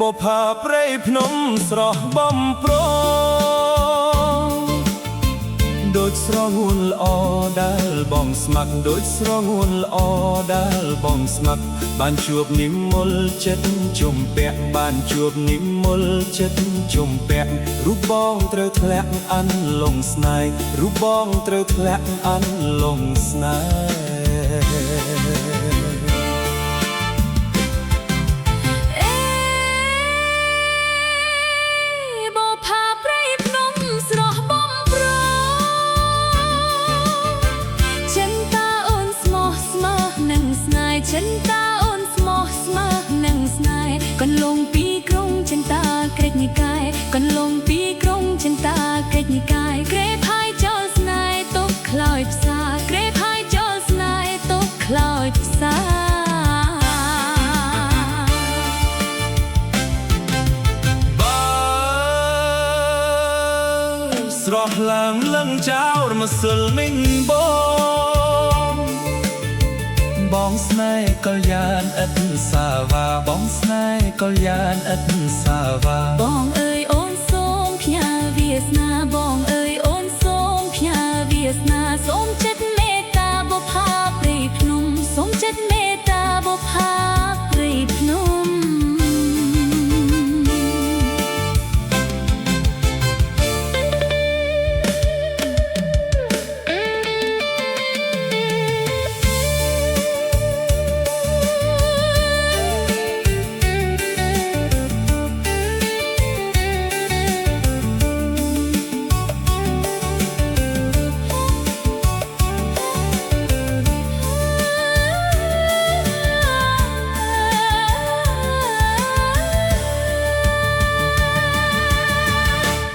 បុផាព្រៃភ្នំស្រស់បំប្រងដូចស្រងួនល្អដែលបងស្មាក់ដូចស្រងួនល្អដែលបងស្មាក់បានជួបនិមលចិត្តជំពាក់បានជួបនិមលចិត្តជំពាក់រូបបងត្រូវធ្លាក់អានលងស្នេហ៍រូបបងត្រូវធ្លាក់អានលងស្នេហ៍ចិនតាអូនស្មោះស្ម័គ្រនឹងស្នេហ៍កន្លងពីក្រុងចិនតាក្រេតនិកាយកន្លងពីក្រុងចិនតាក្រេតនិកាយក្រេបហើយចោលស្នេហ៍ទុកខ្លោចផ្សាក្រេបហើយចោលស្នេហ៍ទុកខ្លោចផ្សាស្រស់ឡើងលឹងចោលម្សិលមិញបងស្នេហ៍កល្យានឥតសាវាបងស្នេហ៍កល្យានឥតសាវាបងអើយអូនសូមផ្ញើវាសនាបងអើយអូនសូមផ្ញើវាសនាសូមចិត្តមេត្តាបុប្ផាព្រៃភ្នំសូមចិត្តមេត្តាបុប្ផាព្រៃភ្នំ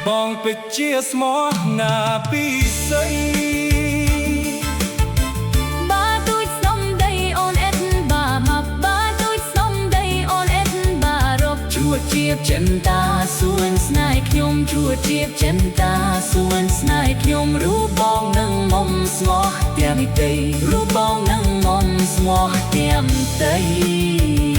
បងពិតជាស្មោះណាពីស្អីបាទូចស្នំដីអូនអេតបាមកបាទូចស្នំដីអូនអេតបារកជួបជាបចិនតាសួនស្នេហ៍ខ្ញុំជួបជាបចិនតាសួនស្នេហ៍ខ្ញុំរូបបងនឹងមុំស្មោះទាំងទីរូបបងនឹងមុំស្មោះទាំងទី